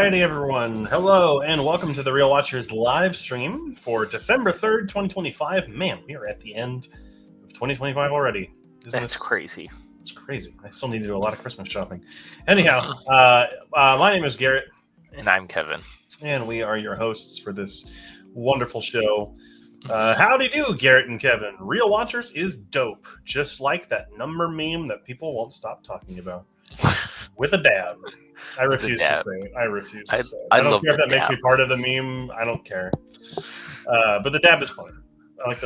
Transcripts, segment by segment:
Alrighty, everyone. Hello, and welcome to the Real Watchers live stream for December 3rd, 2025. Man, we are at the end of 2025 already. That's crazy. It's crazy. I still need to do a lot of Christmas shopping. Anyhow, my name is Garrett. And I'm Kevin. And we are your hosts for this wonderful show. Howdy do, Garrett and Kevin. Real Watchers is dope, just like that number meme that people won't stop talking about. With a dab. I refuse to say it. I say it. I don't care if that makes me part of the meme. I don't care. But the dab is funny. I like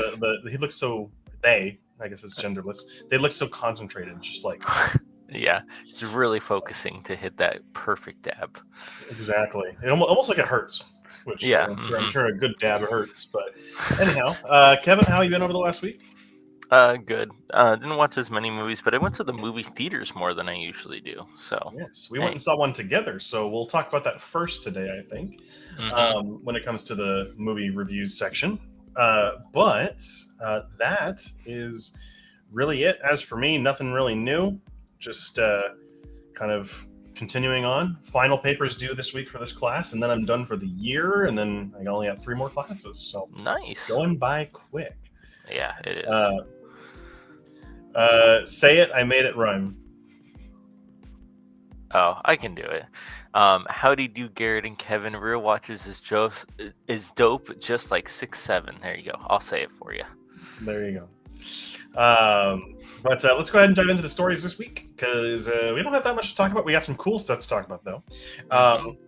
he looks so, I guess it's genderless. They look so concentrated, just like... Yeah, it's really focusing to hit that perfect dab. Exactly. It almost like it hurts. Which, yeah. I'm sure a good dab hurts. But anyhow, Kevin, how you been over the last week? Good. Didn't watch as many movies, but I went to the movie theaters more than I usually do. So yes, we went and saw one together. So we'll talk about that first today, I think, when it comes to the movie reviews section. But that is really it. As for me, nothing really new. Just kind of continuing on. Final papers due this week for this class, and then I'm done for the year. And then I only have 3 more classes. So nice. Going by quick. Yeah, it is. Say it. I made it rhyme. Oh, I can do it. Howdy do, Garrett and Kevin. Real Watchers is dope, just like 6'7". There you go. I'll say it for you. There you go. But let's go ahead and dive into the stories this week, because we don't have that much to talk about. We got some cool stuff to talk about, though.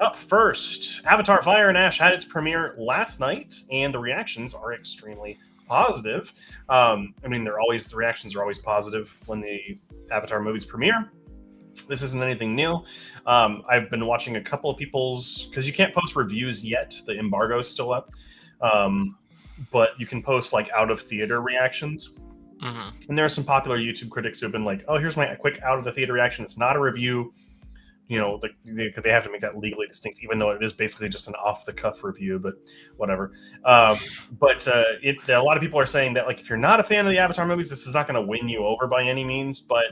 Up first, Avatar: Fire and Ash had its premiere last night, and the reactions are extremely positive. I mean, the reactions are always positive when the Avatar movies premiere. This isn't anything new. I've been watching a couple of people's, because you can't post reviews yet. The embargo is still up. But you can post like out of theater reactions. And there are some popular YouTube critics who have been like, oh, here's my quick out of the theater reaction. It's not a review. You know, they have to make that legally distinct, even though it is basically just an off-the-cuff review, but whatever. A lot of people are saying that, like, if you're not a fan of the Avatar movies, this is not going to win you over by any means, but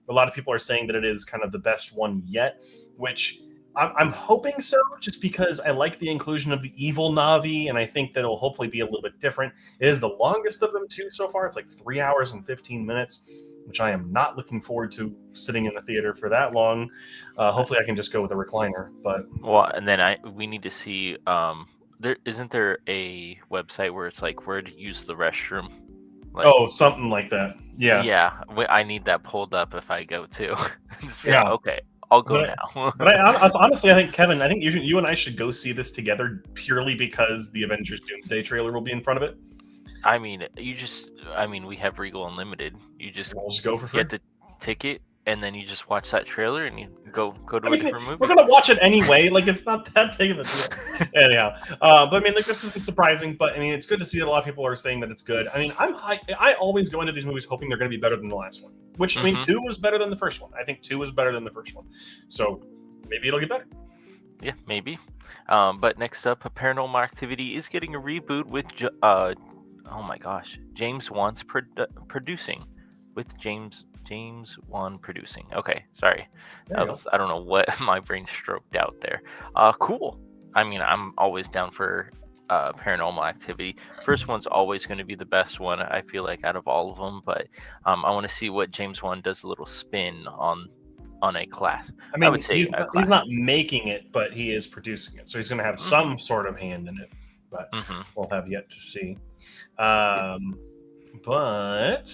a lot of people are saying that it is kind of the best one yet, which I'm hoping so, just because I like the inclusion of the evil Na'vi, and I think that it'll hopefully be a little bit different. It is the longest of them, too, so far. It's like 3 hours and 15 minutes. Which I am not looking forward to sitting in the theater for that long. Hopefully I can just go with a recliner. But and then we need to see, isn't there a website where it's like where to use the restroom? Like, something like that. Yeah, I need that pulled up if I go too. Yeah, okay, I'll go now. But honestly, I think, Kevin, you and I should go see this together purely because the Avengers Doomsday trailer will be in front of it. I mean, we have Regal Unlimited. We'll just go for free. Get the ticket, and then you just watch that trailer, and you go to a different movie. We're gonna watch it anyway. Like, it's not that big of a deal. Anyhow, but I mean, like, this isn't surprising. But I mean, it's good to see that a lot of people are saying that it's good. I mean, I always go into these movies hoping they're going to be better than the last one. Which I mean, 2 was better than the first one. I think 2 was better than the first one. So maybe it'll get better. Yeah, maybe. But next up, Paranormal Activity is getting a reboot with oh my gosh, James Wan's producing, with James Wan producing. Okay, sorry, I don't know what my brain stroked out there. Cool. I mean, I'm always down for Paranormal Activity. First one's always going to be the best one, I feel like, out of all of them. But I want to see what James Wan does a little spin on a class. I mean, I would say he's not making it, but he is producing it, so he's going to have some sort of hand in it. But we'll have yet to see. But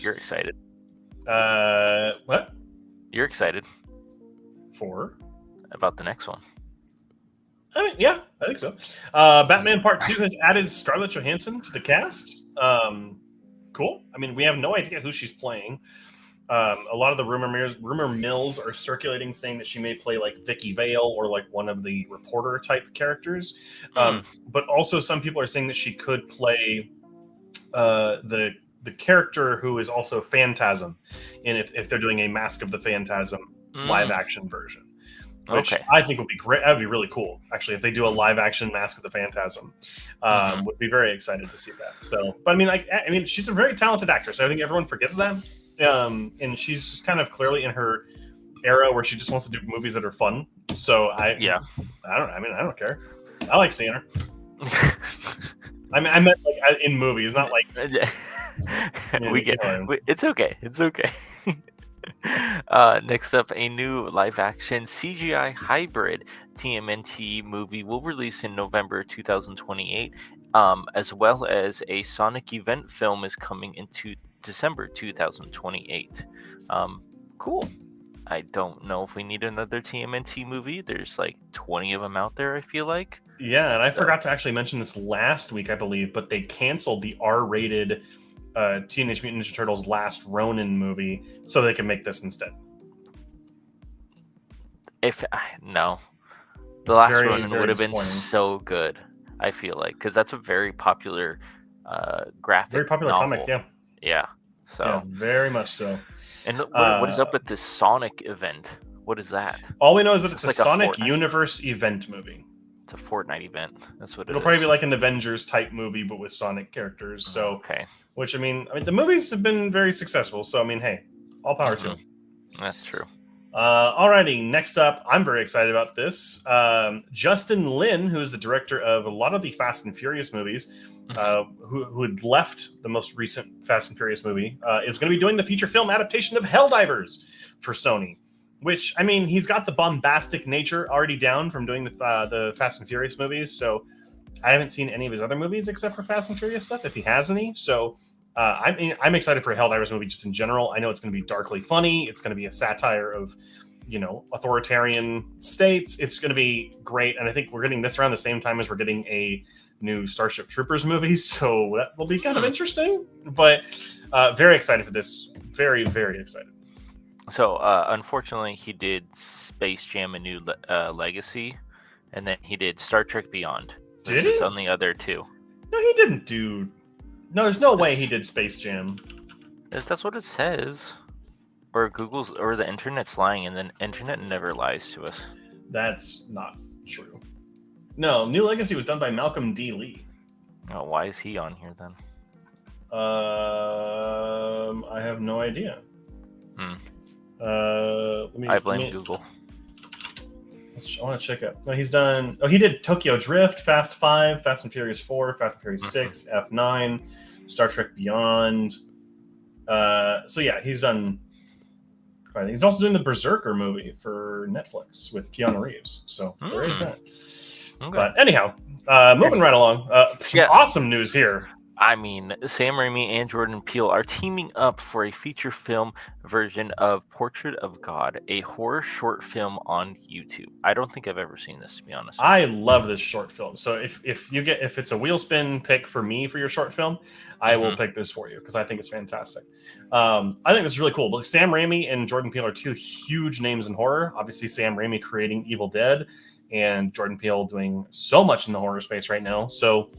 you're excited. What? You're excited for about the next one? I mean, yeah, I think so. Batman Part 2 has added Scarlett Johansson to the cast. Cool. I mean, we have no idea who she's playing. A lot of the rumor mills are circulating saying that she may play like Vicky Vale or like one of the reporter type characters. But also some people are saying that she could play the character who is also Phantasm, and if they're doing a Mask of the Phantasm live action version, which I think would be great. That would be really cool, actually, if they do a live action Mask of the Phantasm. Would be very excited to see that. So, but I mean, she's a very talented actress. I think everyone forgets that. And she's just kind of clearly in her era where she just wants to do movies that are fun. So I don't care. I like seeing her. I mean, I meant like in movies, not like it's okay. It's okay. Next up, a new live-action CGI hybrid TMNT movie will release in November 2028, as well as a Sonic event film is coming into December 2028. Cool. I don't know if we need another TMNT movie. There's like 20 of them out there, I feel like. Yeah, and I forgot to actually mention this last week, I believe, but they canceled the R-rated Teenage Mutant Ninja Turtles Last Ronin movie so they can make this instead. No, the Last Ronin would have been so good. I feel like because that's a very popular graphic, very popular novel. comic. Yeah, yeah. So yeah, very much so. And what is up with this Sonic event? What is that? All we know is that it's a Sonic Universe event movie. It's a Fortnite event. That's what it'll probably be like an Avengers type movie, but with Sonic characters. So, okay. Which I mean, the movies have been very successful. So I mean, hey, all power to them. That's true. Alrighty, next up, I'm very excited about this. Justin Lin, who is the director of a lot of the Fast and Furious movies, who had left the most recent Fast and Furious movie, is going to be doing the feature film adaptation of Helldivers for Sony. Which, I mean, he's got the bombastic nature already down from doing the Fast and Furious movies. So I haven't seen any of his other movies except for Fast and Furious stuff, if he has any. So I'm excited for a Helldivers movie just in general. I know it's going to be darkly funny. It's going to be a satire of, authoritarian states. It's going to be great. And I think we're getting this around the same time as we're getting a new Starship Troopers movie. So that will be kind of interesting. But very excited for this. Very, very excited. So, unfortunately, he did Space Jam: A New Legacy, and then he did Star Trek Beyond. Did he? On the other two. No, he didn't do... No, there's no way he did Space Jam. That's what it says. Or the internet's lying, and the internet never lies to us. That's not true. No, New Legacy was done by Malcolm D. Lee. Oh, why is he on here then? I have no idea. I blame Google. I want to check it. No, he's done. Oh, he did Tokyo Drift, Fast 5, Fast and Furious 4, Fast and Furious 6, F9, Star Trek Beyond. So yeah, he's done. He's also doing the Berserker movie for Netflix with Keanu Reeves. So there is that. Okay. But anyhow, moving right along. Awesome news here. I mean, Sam Raimi and Jordan Peele are teaming up for a feature film version of Portrait of God, a horror short film on YouTube. I don't think I've ever seen this, to be honest. I love this short film. So if it's a wheel spin pick for me for your short film, I will pick this for you because I think it's fantastic. I think this is really cool. But Sam Raimi and Jordan Peele are two huge names in horror. Obviously, Sam Raimi creating Evil Dead and Jordan Peele doing so much in the horror space right now. So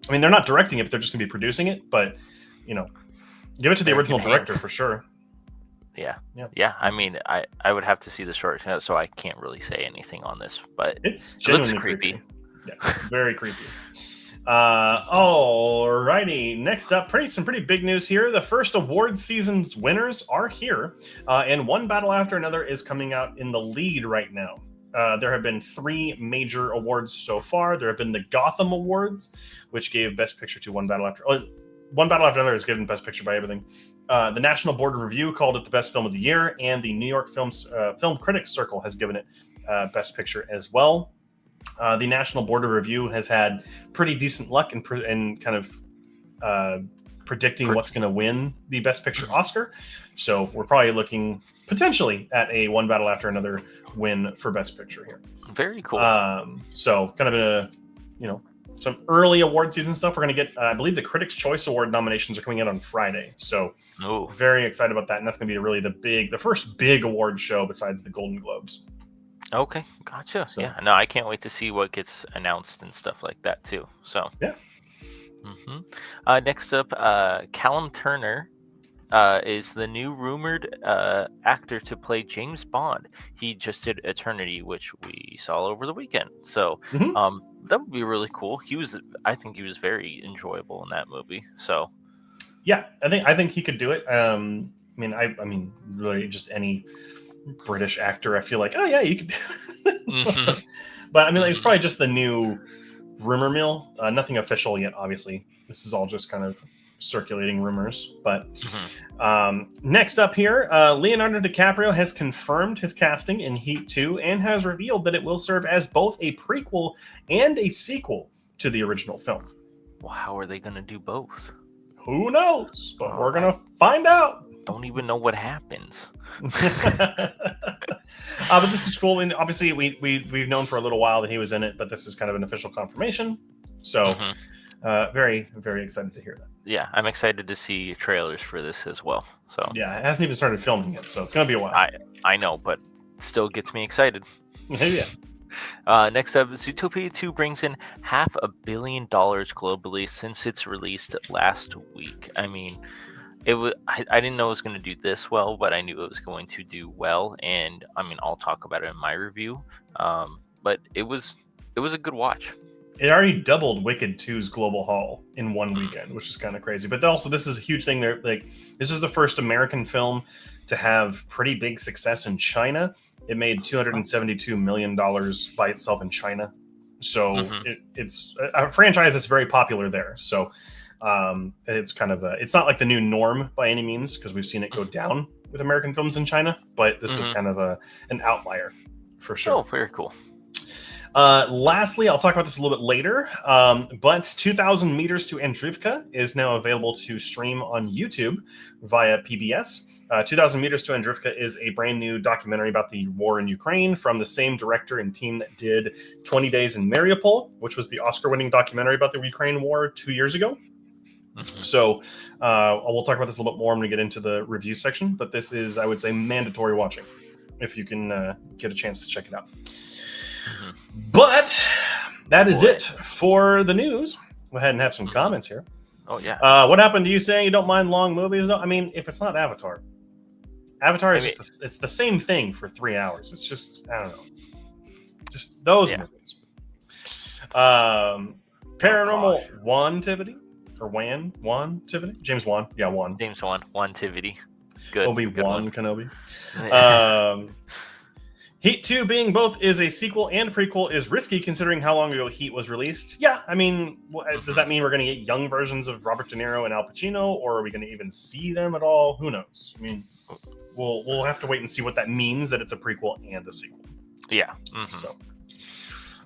I mean, they're not directing it, but they're just going to be producing it. But, give it to the original director for sure. Yeah. I mean, I would have to see the short, so I can't really say anything on this. But it looks creepy. Yeah, it's very creepy. Alrighty. Next up, some pretty big news here. The first award season's winners are here, and one battle after another is coming out in the lead right now. There have been 3 major awards so far. There have been the Gotham Awards, which gave Best Picture to One Battle After Another is given Best Picture by everything. The National Board of Review called it the Best Film of the Year, and the New York Film Critics Circle has given it Best Picture as well. The National Board of Review has had pretty decent luck in kind of predicting what's going to win the Best Picture Oscar. So we're probably looking potentially at a One Battle After Another win for Best Picture here. Very cool. So kind of some early award season stuff. We're going to get, I believe the Critics' Choice Award nominations are coming out on Friday. So very excited about that. And that's going to be really the first big award show besides the Golden Globes. Okay, gotcha. So, yeah, no, I can't wait to see what gets announced and stuff like that too. So yeah. Next up, Callum Turner is the new rumored actor to play James Bond. He just did Eternity, which we saw over the weekend. So that would be really cool. I think he was very enjoyable in that movie. So yeah, I think he could do it. I mean, really just any British actor, I feel like, oh yeah, you could. Mhm. But I mean, like, it's probably just the new rumor mill. Nothing official yet, obviously. This is all just kind of circulating rumors. But next up here, Leonardo DiCaprio has confirmed his casting in Heat 2 and has revealed that it will serve as both a prequel and a sequel to the original film. Well, how are they gonna do both? Who knows? But we're gonna find out. Don't even know what happens. But this is cool, and obviously we've known for a little while that he was in it, but this is kind of an official confirmation. So, very, very excited to hear that. Yeah, I'm excited to see trailers for this as well. So yeah, it hasn't even started filming yet, so it's gonna be a while. I know, but still gets me excited. Yeah. Next up, Zootopia 2 brings in $500 million globally since its released last week. I mean, it was I didn't know it was going to do this well, but I knew it was going to do well, and I mean, I'll talk about it in my review. But it was a good watch. It already doubled Wicked 2's global haul in one weekend, which is kind of crazy. But also, this is a huge thing. There, like, this is the first American film to have pretty big success in China. It made $272 million by itself in China, so it's a franchise that's very popular there. So it's kind of it's not like the new norm by any means, because we've seen it go down with American films in China, but this is kind of an outlier for sure. Oh, very cool. Lastly, I'll talk about this a little bit later, but 2,000 Meters to Andrivka is now available to stream on YouTube via PBS. 2,000 Meters to Andrivka is a brand new documentary about the war in Ukraine from the same director and team that did 20 Days in Mariupol, which was the Oscar-winning documentary about the Ukraine war 2 years ago. So we'll talk about this a little bit more when we get into the review section, but this is, I would say, mandatory watching if you can get a chance to check it out. But that is it for the news. Go ahead and have some comments here. Oh, yeah. What happened to you saying you don't mind long movies, though? I mean, if it's not Avatar is it's the same thing for 3 hours. It's just, I don't know. Just those movies. Paranormal Wan-tivity? Or Wan-tivity? James Wan. Yeah, Wan. James Wan-tivity. Good. Obi-Wan Kenobi. Heat 2 being both is a sequel and prequel is risky considering how long ago Heat was released. Yeah, I mean, does that mean we're going to get young versions of Robert De Niro and Al Pacino, or are we going to even see them at all? Who knows? I mean, we'll have to wait and see what that means, that it's a prequel and a sequel. Yeah. So,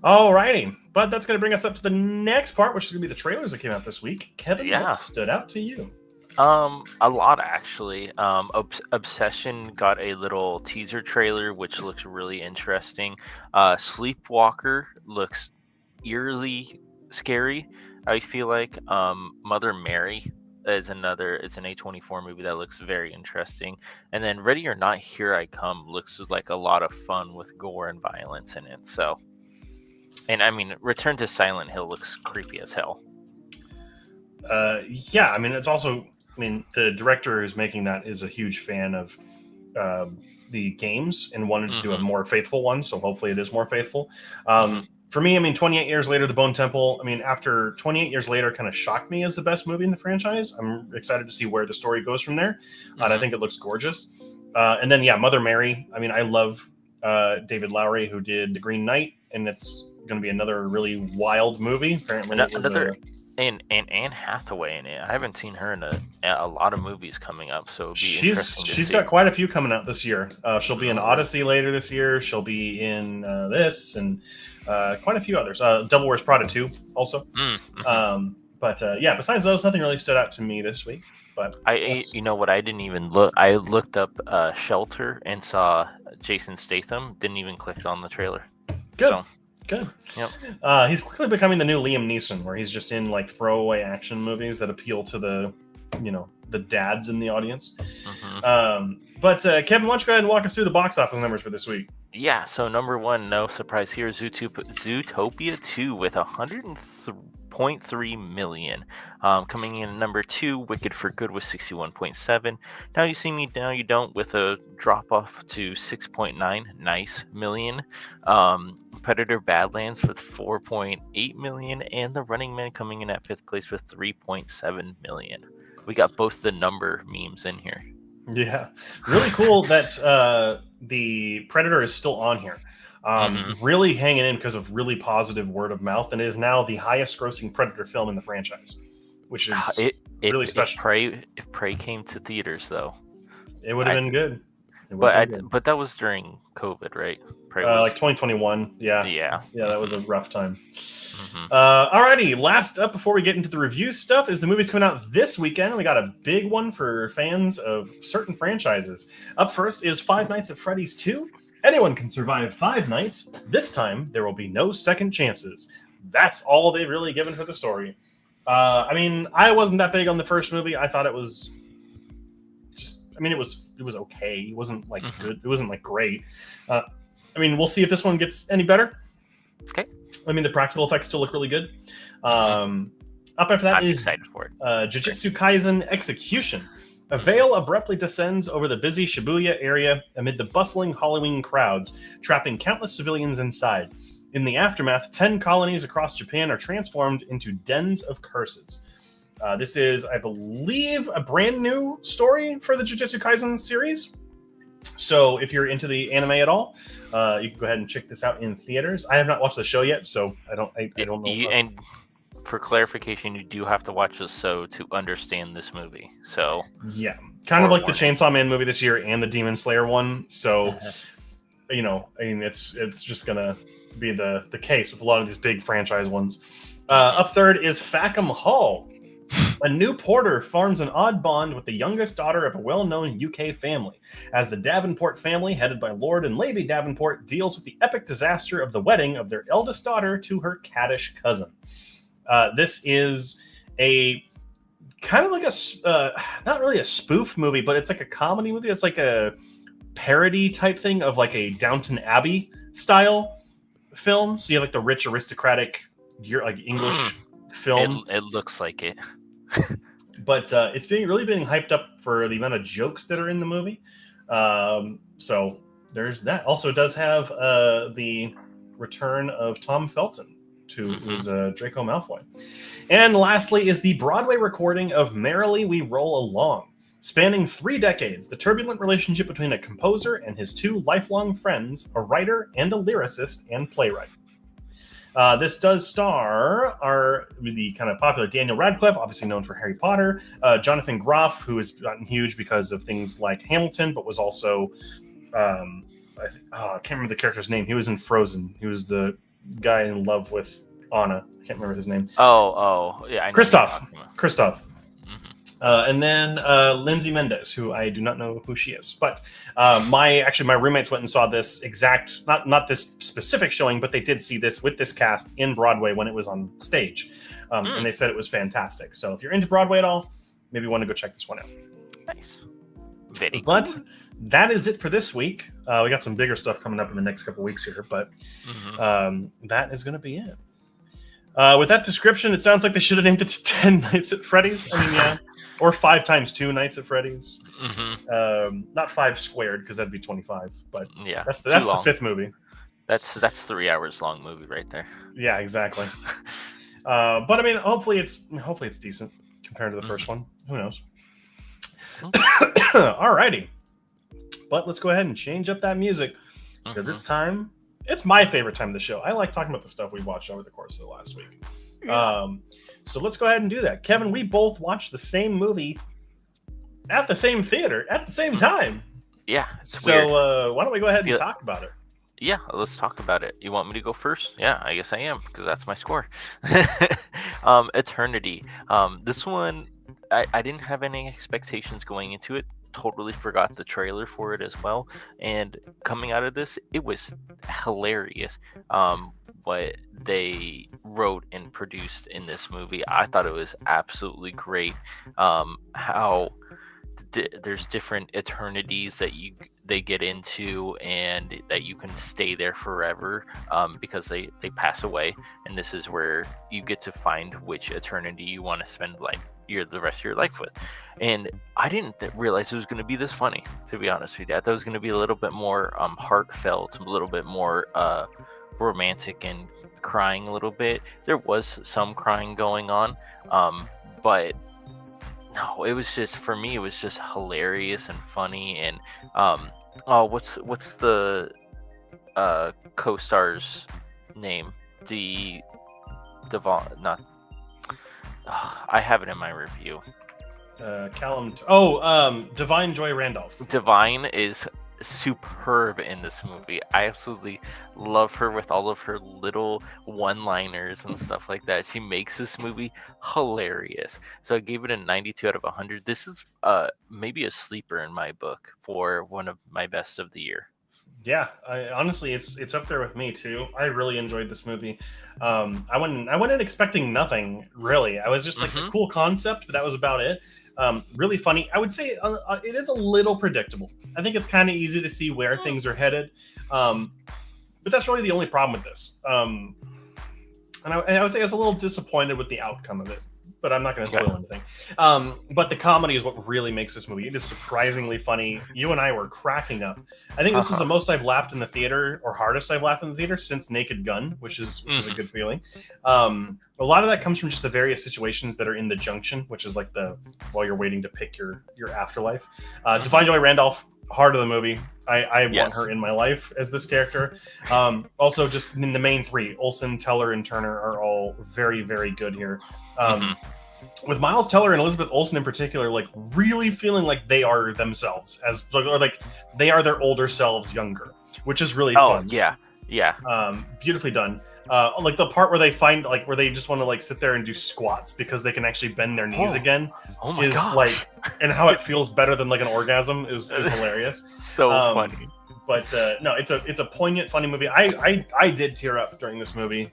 alrighty. But that's going to bring us up to the next part, which is going to be the trailers that came out this week. Kevin, what stood out to you? A lot, actually. Obsession got a little teaser trailer, which looks really interesting. Sleepwalker looks eerily scary, I feel like. Mother Mary is another, it's an A24 movie that looks very interesting. And then Ready or Not, Here I Come looks like a lot of fun with gore and violence in it. So, and I mean, Return to Silent Hill looks creepy as hell. Yeah, I mean, it's also, I mean, the director who's making that is a huge fan of the games and wanted to do a more faithful one, so hopefully it is more faithful. For me, I mean, 28 Years Later, The Bone Temple, I mean, after 28 Years Later kind of shocked me as the best movie in the franchise. I'm excited to see where the story goes from there, and I think it looks gorgeous. And then, yeah, Mother Mary, I mean, I love David Lowery, who did The Green Knight, and it's going to be another really wild movie. Apparently, And Anne Hathaway in it. I haven't seen her in a lot of movies coming up, so it'd be interesting to she's see. got quite a few coming out this year. She'll be in Odyssey later this year. She'll be in this and quite a few others. Devil Wears Prada 2 also. But yeah, besides those, nothing really stood out to me this week. But you know what? I didn't even look. I looked up Shelter and saw Jason Statham. Didn't even click on the trailer. Good. So, good. Yep. He's quickly becoming the new Liam Neeson, where he's just in like throwaway action movies that appeal to the, the dads in the audience. But Kevin, why don't you go ahead and walk us through the box office numbers for this week? Yeah. So number one, no surprise here, Zootopia 2 with 100.3 million. Coming in number two, Wicked for Good with 61.7. Now You See Me, Now You Don't with a drop off to 6.9 million. Predator Badlands with 4.8 million, and The Running Man coming in at fifth place with 3.7 million. We got both the number memes in here. Yeah, really cool that the Predator is still on here. Really hanging in because of really positive word of mouth, and it is now the highest grossing Predator film in the franchise, which is really special. If Prey came to theaters, though, it would have been good. But that was during COVID, right? Prey was like 2021. Yeah, that was a rough time. Alrighty, last up before we get into the review stuff is the movies coming out this weekend. We got a big one for fans of certain franchises. Up first is Five Nights at Freddy's 2. Anyone can survive 5 nights. This time, there will be no second chances. That's all they've really given for the story. I mean, I wasn't that big on the first movie. I thought it was just, I mean, it was okay. It wasn't like good. It wasn't like great. I mean, we'll see if this one gets any better. Okay. I mean, the practical effects still look really good. Up after that I'm is excited for it. Jujutsu Kaisen Execution. A veil abruptly descends over the busy Shibuya area amid the bustling Halloween crowds, trapping countless civilians inside. In the aftermath, 10 colonies across Japan are transformed into dens of curses. This is, I believe, a brand new story for the Jujutsu Kaisen series. So if you're into the anime at all, you can go ahead and check this out in theaters. I have not watched the show yet, so I don't know. And for clarification, you do have to watch the show to understand this movie. So yeah, kind of like the Chainsaw Man movie this year and the Demon Slayer one. So I mean, it's just gonna be the case with a lot of these big franchise ones. Up third is Fackham Hall. A new porter forms an odd bond with the youngest daughter of a well-known UK family, as the Davenport family, headed by Lord and Lady Davenport, deals with the epic disaster of the wedding of their eldest daughter to her caddish cousin. This is a kind of like a, not really a spoof movie, but it's like a comedy movie. It's like a parody type thing of like a Downton Abbey style film. So you have like the rich aristocratic, like English film. It looks like it. But it's really being hyped up for the amount of jokes that are in the movie. So there's that. Also, it does have the return of Tom Felton, who's Draco Malfoy. And lastly is the Broadway recording of Merrily We Roll Along. Spanning 3 decades, the turbulent relationship between a composer and his 2 lifelong friends, a writer and a lyricist and playwright. This does star the kind of popular Daniel Radcliffe, obviously known for Harry Potter, Jonathan Groff, who has gotten huge because of things like Hamilton, but was also, I can't remember the character's name. He was in Frozen. He was the guy in love with Anna. I can't remember his name. Yeah. Kristoff. And then Lindsay Mendez, who I do not know who she is. But my roommates went and saw this not this specific showing, but they did see this with this cast in Broadway when it was on stage. And they said it was fantastic. So if you're into Broadway at all, maybe you want to go check this one out. Nice. Very but cool. That is it for this week. We got some bigger stuff coming up in the next couple weeks here, but that is going to be it. With that description, it sounds like they should have named it 10 Nights at Freddy's. I mean, yeah. Or 5 times 2 Nights at Freddy's. Not 5 squared, because that'd be 25. But yeah, that's the 5th movie. That's 3 hours long movie right there. Yeah, exactly. But I mean, hopefully it's decent compared to the first one. Who knows? Alrighty. But let's go ahead and change up that music because it's time. It's my favorite time of the show. I like talking about the stuff we watched over the course of the last week. So let's go ahead and do that. Kevin, we both watched the same movie at the same theater at the same time. Yeah. So why don't we go ahead and talk about it? Yeah, let's talk about it. You want me to go first? Yeah, I guess I am, because that's my score. Eternity. This one, I didn't have any expectations going into it. Totally forgot the trailer for it as well. And coming out of this, it was hilarious. What they wrote and produced in this movie, I thought it was absolutely great. How there's different eternities that they get into, and that you can stay there forever because they pass away, and this is where you get to find which eternity you want to spend the rest of your life with. And I didn't realize it was going to be this funny, to be honest with you. I thought it was going to be a little bit more heartfelt, a little bit more romantic, and crying a little bit. There was some crying going on, but no, it was just, for me, it was just hilarious and funny. And Oh, what's the co-star's name? The Devon, not. I have it in my review. Divine Joy Randolph. Divine is superb in this movie. I absolutely love her with all of her little one-liners and stuff like that. She makes this movie hilarious. So I gave it a 92 out of 100. This is maybe a sleeper in my book for one of my best of the year. Yeah, honestly, it's up there with me too. I really enjoyed this movie. I went in expecting nothing really. I was just like a cool concept, but that was about it. Really funny. I would say it is a little predictable. I think it's kind of easy to see where things are headed, but that's really the only problem with this. And I would say I was a little disappointed with the outcome of it, but I'm not going to spoil anything. But the comedy is what really makes this movie. It is surprisingly funny. You and I were cracking up. I think this is the most I've laughed in the theater, or hardest I've laughed in the theater since Naked Gun, which is a good feeling. A lot of that comes from just the various situations that are in the junction, which is like while you're waiting to pick your afterlife. Divine Joy Randolph, heart of the movie. I want her in my life as this character. Also, just in the main three, Olsen, Teller, and Turner are all very, very good here. With Miles Teller and Elizabeth Olsen in particular, like really feeling like they are themselves, or like they are their older selves younger, which is really fun. Yeah. Beautifully done. Like the part where they find where they just want to sit there and do squats because they can actually bend their knees again. Oh my gosh. Like, and how it feels better than like an orgasm is hilarious. So funny. But no, it's a poignant, funny movie. I did tear up during this movie.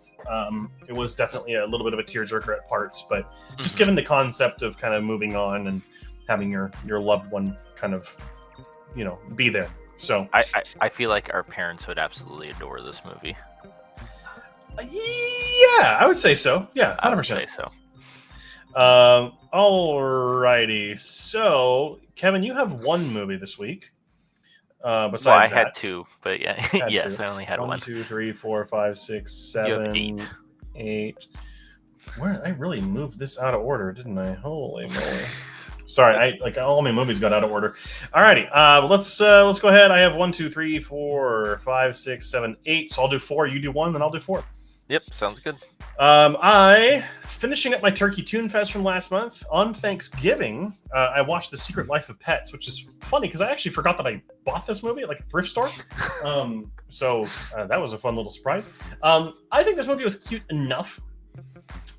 It was definitely a little bit of a tearjerker at parts, but just given the concept of kind of moving on and having your loved one kind of, be there. So I feel like our parents would absolutely adore this movie. Yeah, I would say so. Yeah, 100%. I would say so. Alrighty. So, Kevin, you have one movie this week. Besides I had two, but yeah, yes, two. I only had one. 1, 2, 3, 4, 5, 6, 7, 8. Where I really moved this out of order, didn't I? Holy moly! Sorry, all my movies got out of order. Alrighty, let's go ahead. I have 1, 2, 3, 4, 5, 6, 7, 8. So I'll do 4. You do 1, then I'll do 4. Yep, sounds good. I finishing up my Turkey Toon Fest from last month on Thanksgiving. I watched The Secret Life of Pets, which is funny because I actually forgot that I bought this movie at like a thrift store. So that was a fun little surprise. I think this movie was cute enough,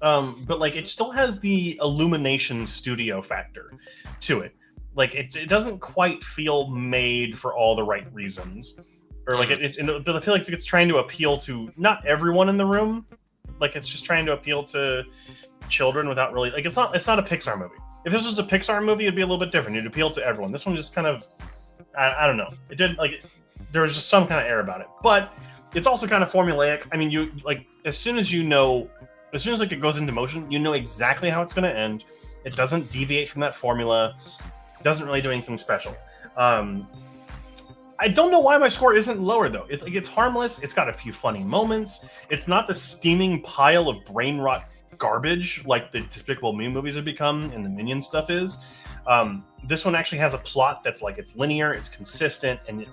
but like it still has the Illumination studio factor to it. Like it doesn't quite feel made for all the right reasons. Or like but I feel like it's trying to appeal to not everyone in the room. Like it's just trying to appeal to children without really it's not a Pixar movie. If this was a Pixar movie, it'd be a little bit different. It'd appeal to everyone. This one just kind of I don't know. It didn't there was just some kind of air about it. But it's also kind of formulaic. I mean, you as soon as it goes into motion, you know exactly how it's going to end. It doesn't deviate from that formula. It doesn't really do anything special. I don't know why my score isn't lower, though. It's harmless. It's got a few funny moments. It's not the steaming pile of brain rot garbage like the Despicable Me movies have become and the Minion stuff is. This one actually has a plot that's it's linear, it's consistent, and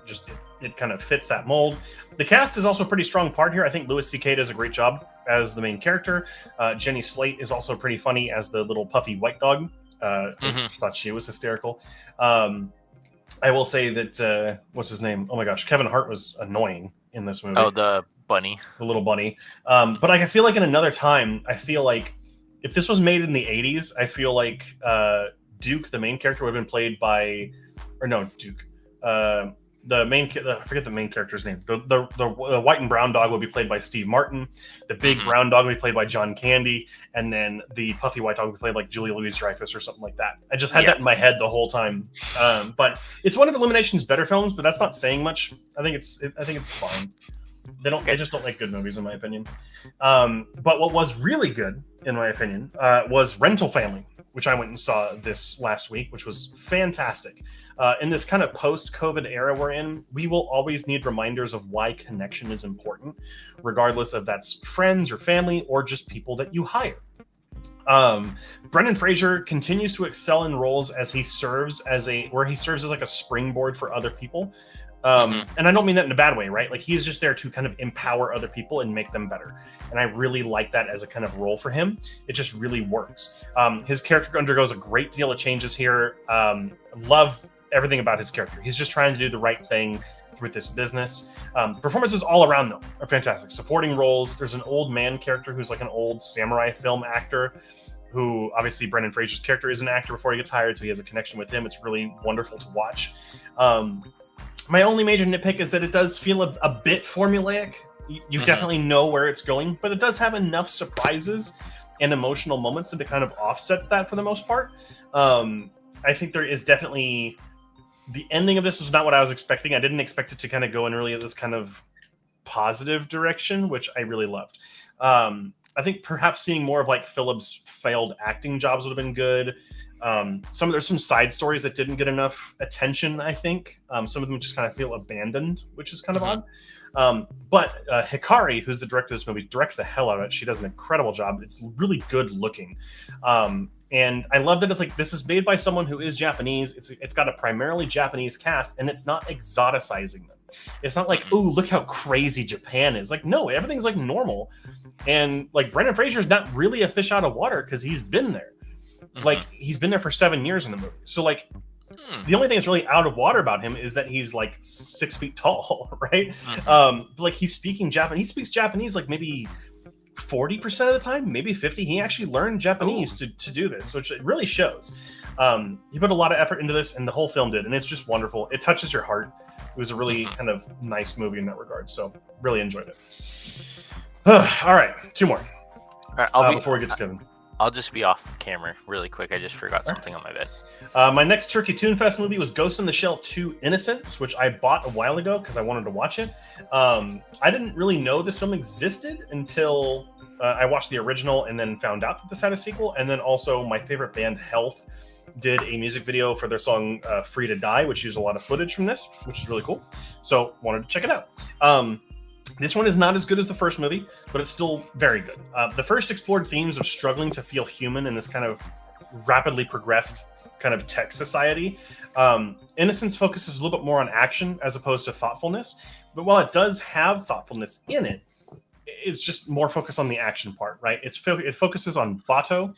it kind of fits that mold. The cast is also a pretty strong part here. I think Louis C.K. does a great job as the main character. Jenny Slate is also pretty funny as the little puffy white dog. I thought she was hysterical. I will say that what's his name? Oh my gosh, Kevin Hart was annoying in this movie. Oh, the bunny, the little bunny. But I feel like in another time, I feel like if this was made in the 80s, I feel like Duke, the main character, would have been played by, or no, Duke. I forget the main character's name. The white and brown dog would be played by Steve Martin. The big brown dog would be played by John Candy, and then the puffy white dog would be played like Julia Louis-Dreyfus or something like that. I just had that in my head the whole time. But it's one of Illumination's better films, but that's not saying much. I think it's fine. They just don't make good movies, in my opinion. But what was really good, in my opinion, was Rental Family, which I went and saw this last week, which was fantastic. In this kind of post-COVID era we're in, we will always need reminders of why connection is important, regardless if that's friends or family or just people that you hire. Brendan Fraser continues to excel in roles as he serves as like a springboard for other people. And I don't mean that in a bad way, right? Like he's just there to kind of empower other people and make them better. And I really like that as a kind of role for him. It just really works. His character undergoes a great deal of changes here. Love everything about his character. He's just trying to do the right thing with this business. Performances all around though are fantastic. Supporting roles. There's an old man character who's like an old samurai film actor who obviously Brendan Fraser's character is an actor before he gets hired, so he has a connection with him. It's really wonderful to watch. My only major nitpick is that it does feel a bit formulaic. You definitely know where it's going, but it does have enough surprises and emotional moments that it kind of offsets that for the most part. I think there is definitely... The ending of this was not what I was expecting. I didn't expect it to kind of go in really this kind of positive direction, which I really loved. I think perhaps seeing more of like Philip's failed acting jobs would have been good. There's some side stories that didn't get enough attention, I think. Some of them just kind of feel abandoned, which is kind of odd. But Hikari, who's the director of this movie, directs the hell out of it. She does an incredible job. It's really good looking. And I love that it's like, this is made by someone who is Japanese. It's got a primarily Japanese cast, and it's not exoticizing them. It's not like, ooh, look how crazy Japan is. Like, no, everything's like normal. And like Brendan Fraser's not really a fish out of water because he's been there. Like he's been there for 7 years in the movie. So like the only thing that's really out of water about him is that he's like 6 feet tall, right? Like he's speaking Japanese. He speaks Japanese like maybe 40% of the time, maybe 50. He actually learned Japanese to do this, which it really shows. He put a lot of effort into this, and the whole film did, and it's just wonderful. It touches your heart. It was a really kind of nice movie in that regard, so really enjoyed it. All right, 2 more. All right, before we get to Kevin. I'll just be off camera really quick. I just forgot something on my bed. My next Turkey Toon Fest movie was Ghost in the Shell 2 Innocence, which I bought a while ago because I wanted to watch it. I didn't really know this film existed until I watched the original and then found out that this had a sequel. And then also my favorite band, Health, did a music video for their song Free to Die, which used a lot of footage from this, which is really cool. So wanted to check it out. This one is not as good as the first movie, but it's still very good. The first explored themes of struggling to feel human in this kind of rapidly progressed kind of tech society. Innocence focuses a little bit more on action as opposed to thoughtfulness. But while it does have thoughtfulness in it, it's just more focused on the action part, right? It focuses on Batu,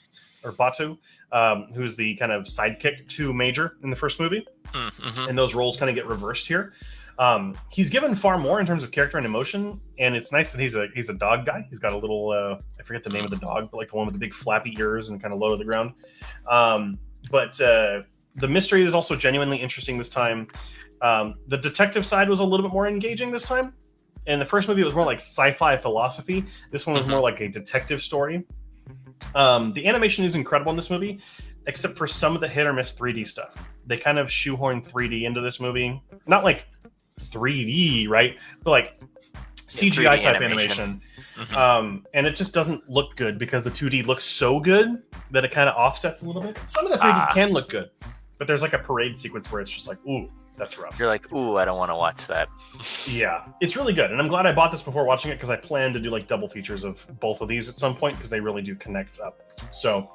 who's the kind of sidekick to Major in the first movie. And those roles kind of get reversed here. He's given far more in terms of character and emotion, and it's nice that he's a dog guy. He's got a little I forget the name of the dog, but like the one with the big flappy ears and kind of low to the ground. But the mystery is also genuinely interesting this time. The detective side was a little bit more engaging this time. In the first movie, it was more like sci-fi philosophy. This one was more like a detective story. The animation is incredible in this movie, except for some of the hit or miss 3D stuff. They kind of shoehorn 3D into this movie. Not like 3D, right? But like CGI type animation. And it just doesn't look good because the 2D looks so good that it kind of offsets a little bit. Some of the 3D can look good, but there's like a parade sequence where it's just like, ooh, that's rough. You're like, ooh, I don't want to watch that. Yeah, it's really good. And I'm glad I bought this before watching it because I plan to do like double features of both of these at some point because they really do connect up. So,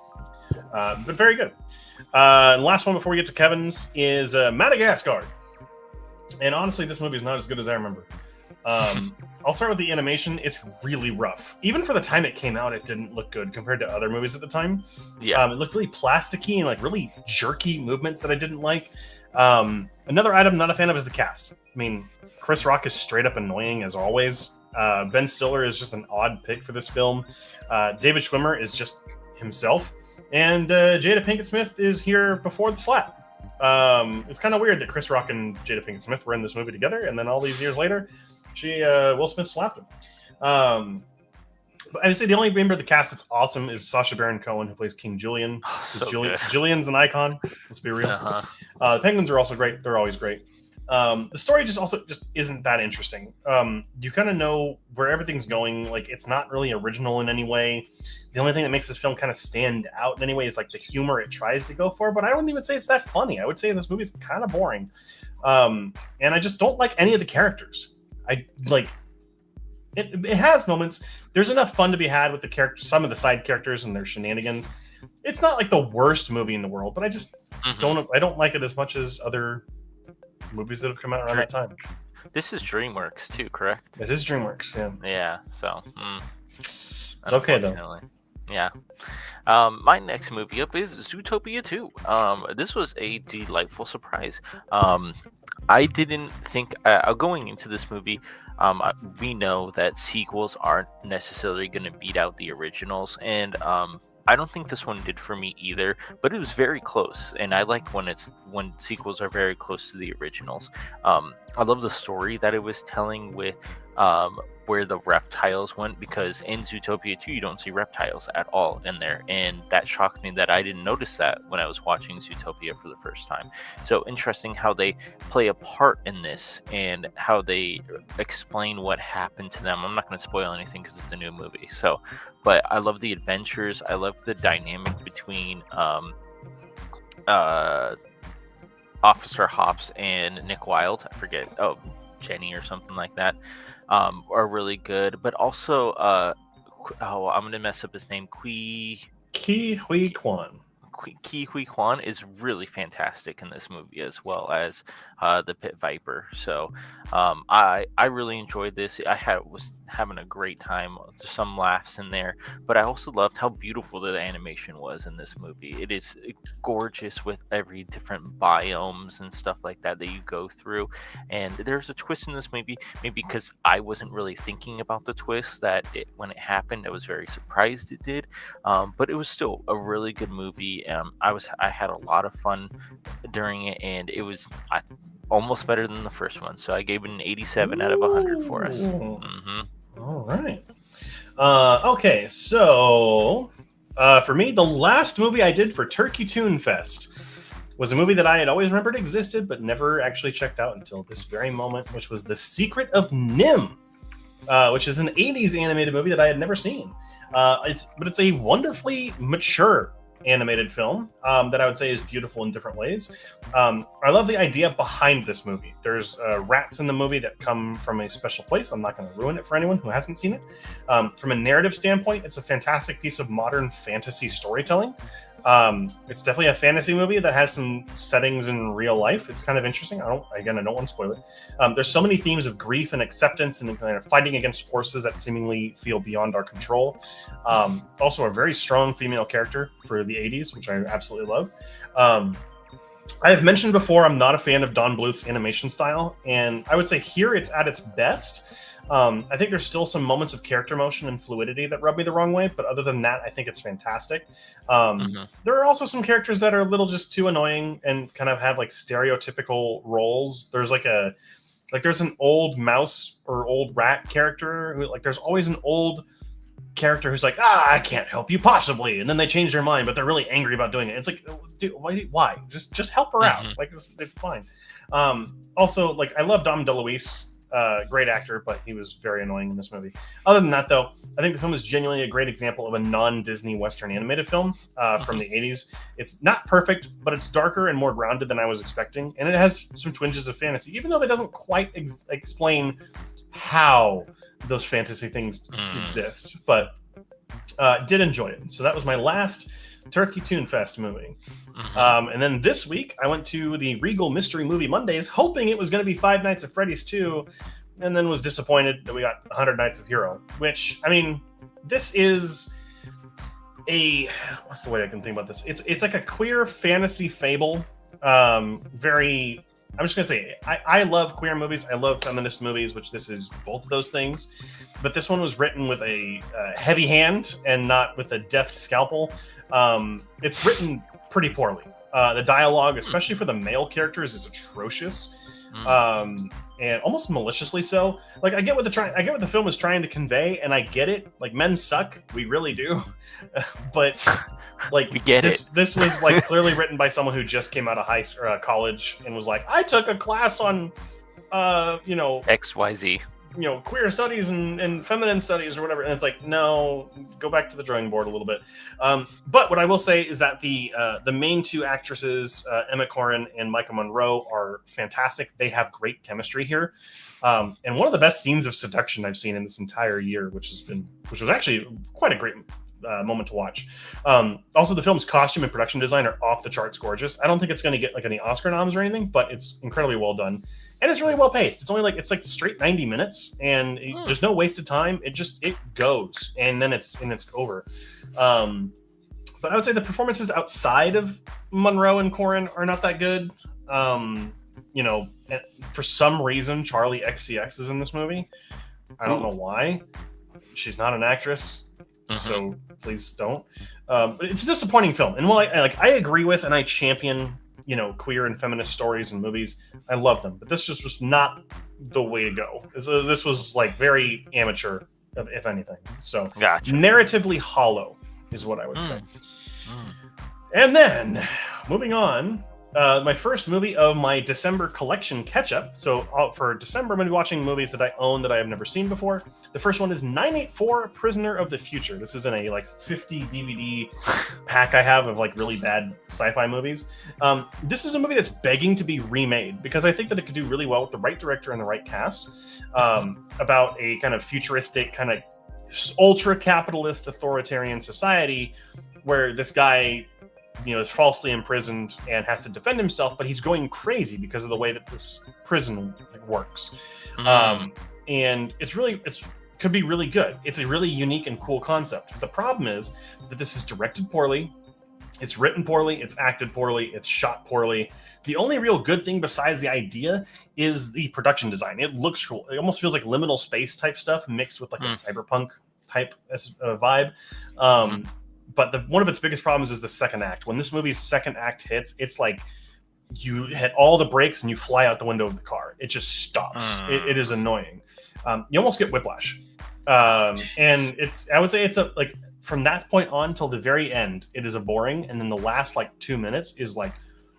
but very good. And last one before we get to Kevin's is Madagascar. And honestly, this movie is not as good as I remember. I'll start with the animation. It's really rough. Even for the time it came out, it didn't look good compared to other movies at the time. Yeah. It looked really plasticky and like really jerky movements that I didn't like. Another item I'm not a fan of is the cast. I mean, Chris Rock is straight up annoying as always. Ben Stiller is just an odd pick for this film. David Schwimmer is just himself. And Jada Pinkett Smith is here before the slap. It's kind of weird that Chris Rock and Jada Pinkett Smith were in this movie together, and then all these years later, Will Smith slapped him. But I would say the only member of the cast that's awesome is Sacha Baron Cohen, who plays King Julian. Julian's an icon. Let's be real. The Penguins are also great. They're always great. The story just isn't that interesting. You kind of know where everything's going. Like, it's not really original in any way. The only thing that makes this film kind of stand out in any way is like the humor it tries to go for. But I wouldn't even say it's that funny. I would say this movie's kind of boring. And I just don't like any of the characters. It has moments. There's enough fun to be had with the characters, some of the side characters and their shenanigans. It's not like the worst movie in the world, but I just don't like it as much as other movies that have come out around that time. This is DreamWorks too, correct? It is DreamWorks, yeah. Yeah, so It's okay though. Yeah. My next movie up is Zootopia 2. This was a delightful surprise. I didn't think going into this movie, we know that sequels aren't necessarily going to beat out the originals, and I don't think this one did for me either. But it was very close, and I like when sequels are very close to the originals. I love the story that it was telling with where the reptiles went, because in Zootopia 2 you don't see reptiles at all in there, and that shocked me that I didn't notice that when I was watching Zootopia for the first time. So interesting how they play a part in this and how they explain what happened to them. I'm not going to spoil anything because it's a new movie. So, but I love the adventures. I love the dynamic between Officer Hops and Nick Wilde. I forget. Oh, Jenny or something like that. Are really good, but also I'm gonna mess up his name. Ki Hui Kwan. Ki Hui Kwan is really fantastic in this movie, as well as the Pit Viper. So I really enjoyed this. Was having a great time. There's some laughs in there, but I also loved how beautiful the animation was in this movie. It is gorgeous with every different biomes and stuff like that you go through. And there's a twist in this movie, maybe because I wasn't really thinking about the twist when it happened. I was very surprised it did, but it was still a really good movie. I had a lot of fun during it, and it was almost better than the first one. So I gave it an 87 out of 100 for us. Mm-hmm. All right. Okay, so for me, the last movie I did for Turkey Toon Fest was a movie that I had always remembered existed, but never actually checked out until this very moment, which was The Secret of Nim, which is an 80s animated movie that I had never seen. It's a wonderfully mature animated film that I would say is beautiful in different ways. I love the idea behind this movie. There's rats in the movie that come from a special place. I'm not going to ruin it for anyone who hasn't seen it. From a narrative standpoint, it's a fantastic piece of modern fantasy storytelling. It's definitely a fantasy movie that has some settings in real life. It's kind of interesting. I don't want to spoil it. There's so many themes of grief and acceptance and fighting against forces that seemingly feel beyond our control. Also a very strong female character for the 80s, which I absolutely love. I have mentioned before, I'm not a fan of Don Bluth's animation style, and I would say here it's at its best. I think there's still some moments of character motion and fluidity that rub me the wrong way, but other than that, I think it's fantastic. There are also some characters that are a little just too annoying and kind of have like stereotypical roles. There's there's an old mouse or old rat character who, like, there's always an old character who's like, I can't help you possibly, and then they change their mind, but they're really angry about doing it. It's like, dude, why? Just help her out. Like, it's fine. Also, like, I love Dom DeLuise. Great actor, but he was very annoying in this movie. Other than that, though, I think the film is genuinely a great example of a non-Disney Western animated film from the 80s. It's not perfect, but it's darker and more grounded than I was expecting, and it has some twinges of fantasy, even though it doesn't quite explain how those fantasy things exist. But did enjoy it. So that was my last Turkey Toon Fest movie. And then this week, I went to the Regal Mystery Movie Mondays, hoping it was going to be Five Nights at Freddy's 2, and then was disappointed that we got 100 Nights of Hero, which, I mean, this is what's the way I can think about this? It's like a queer fantasy fable. I'm just going to say, I love queer movies. I love feminist movies, which this is both of those things. But this one was written with a heavy hand and not with a deft scalpel. It's written pretty poorly. The dialogue, especially for the male characters, is atrocious, and almost maliciously so. Like, I get what the film is trying to convey, and I get it. Like, men suck, we really do. But like, we get it. This was like clearly written by someone who just came out of college and was like, I took a class on, XYZ. Queer studies and feminine studies or whatever. And it's like, no, go back to the drawing board a little bit. But what I will say is that the main two actresses, Emma Corrin and Micah Monroe, are fantastic. They have great chemistry here. And one of the best scenes of seduction I've seen in this entire year, which was actually quite a great moment to watch. Also, the film's costume and production design are off the charts gorgeous. I don't think it's going to get like any Oscar noms or anything, but it's incredibly well done. And it's really well paced. It's only like straight 90 minutes, and there's no wasted time. It goes, and then it's over. But I would say the performances outside of Monroe and Corrin are not that good. For some reason, Charlie XCX is in this movie. I don't know why. She's not an actress, so please don't. But it's a disappointing film. And while I agree with and I champion queer and feminist stories and movies, I love them. But this just was not the way to go. This was like very amateur, if anything. So gotcha. Narratively hollow is what I would say. And then moving on. My first movie of my December collection catch-up. So for December, I'm going to be watching movies that I own that I have never seen before. The first one is 984 Prisoner of the Future. This is in a 50 DVD pack I have of really bad sci-fi movies. This is a movie that's begging to be remade because I think that it could do really well with the right director and the right cast. About a kind of futuristic, kind of ultra-capitalist authoritarian society where this guy is falsely imprisoned and has to defend himself, but he's going crazy because of the way that this prison works. And it could be really good. It's a really unique and cool concept. The problem is that this is directed poorly, it's written poorly, it's acted poorly, it's shot poorly. The only real good thing besides the idea is the production design. It looks cool. It almost feels like liminal space type stuff mixed with a cyberpunk type vibe. But one of its biggest problems is the second act. When this movie's second act hits, it's like you hit all the brakes and you fly out the window of the car. It just stops. It is annoying. You almost get whiplash. And I would say from that point on till the very end, it is a boring. And then the last 2 minutes is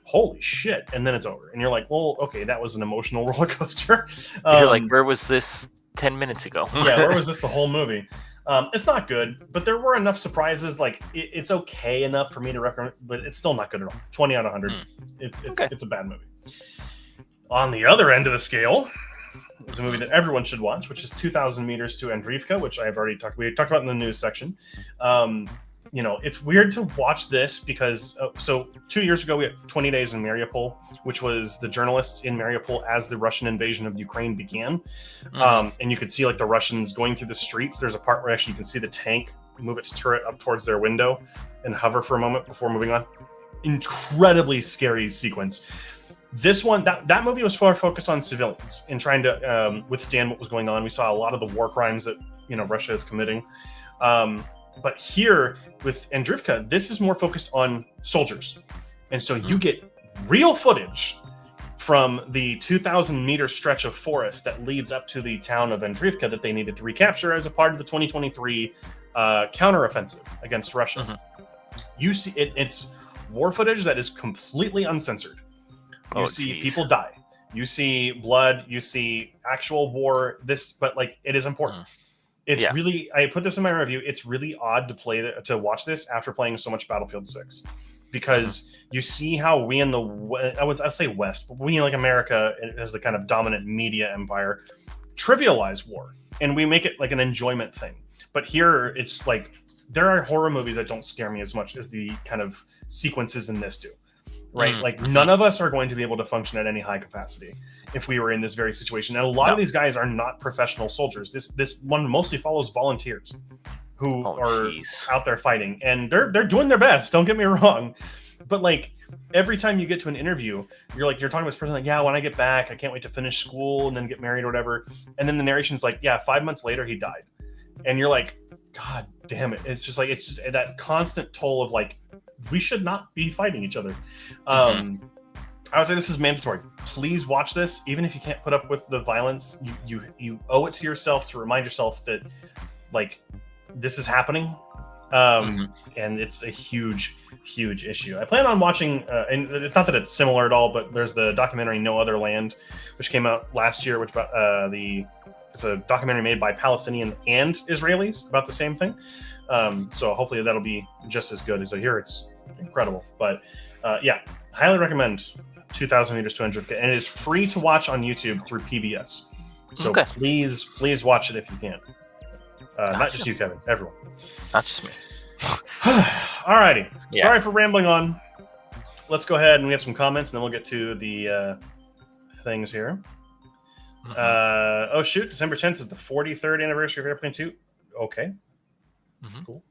holy shit. And then it's over. And you're like, well, okay, that was an emotional roller coaster. You're like, where was this 10 minutes ago? Yeah, where was this the whole movie? It's not good, but there were enough surprises. It's okay enough for me to recommend, but it's still not good at all. 20 out of 100. It's a bad movie. On the other end of the scale is a movie that everyone should watch, which is 2,000 Meters to Andreevka, which I've already we talked about in the news section. It's weird to watch this because 2 years ago we had 20 Days in Mariupol, which was the journalists in Mariupol as the Russian invasion of Ukraine began. And you could see the Russians going through the streets. There's a part where actually you can see the tank move its turret up towards their window and hover for a moment before moving on. Incredibly scary sequence. This one, that movie was far focused on civilians and trying to withstand what was going on. We saw a lot of the war crimes that Russia is committing. But here with Andreevka, this is more focused on soldiers. And so you get real footage from the 2,000 meter stretch of forest that leads up to the town of Andreevka that they needed to recapture as a part of the 2023 counteroffensive against Russia. You see it's war footage that is completely uncensored. You see people die. You see blood. You see actual war. But it is important. It's really, I put this in my review, it's really odd to watch this after playing so much Battlefield 6. Because you see how we in I'll say West, but we in America as the kind of dominant media empire trivialize war. And we make it an enjoyment thing. But here it's there are horror movies that don't scare me as much as the kind of sequences in this do. Right? None of us are going to be able to function at any high capacity if we were in this very situation. And a lot of these guys are not professional soldiers. This one mostly follows volunteers who are out there fighting, and they're doing their best. Don't get me wrong, but every time you get to an interview, you're talking to this person yeah, when I get back, I can't wait to finish school and then get married or whatever. And then the narration's 5 months later he died, and you're like, God damn it! It's just that constant toll of we should not be fighting each other. I would say this is mandatory. Please watch this, even if you can't put up with the violence. You owe it to yourself to remind yourself that this is happening, and it's a huge issue. I plan on watching, and it's not that it's similar at all, but there's the documentary No Other Land, which came out last year, which it's a documentary made by Palestinians and Israelis about the same thing. So hopefully that'll be just as good as I hear. It's incredible. But highly recommend 2,000 Meters to Andreevka, and it is free to watch on YouTube through PBS. So please watch it if you can. Not just you, Kevin. Everyone. Not just me. Alrighty. Yeah. Sorry for rambling on. Let's go ahead and we have some comments, and then we'll get to the things here. Oh shoot! December 10th is the 43rd anniversary of Airplane 2. Okay. Cool.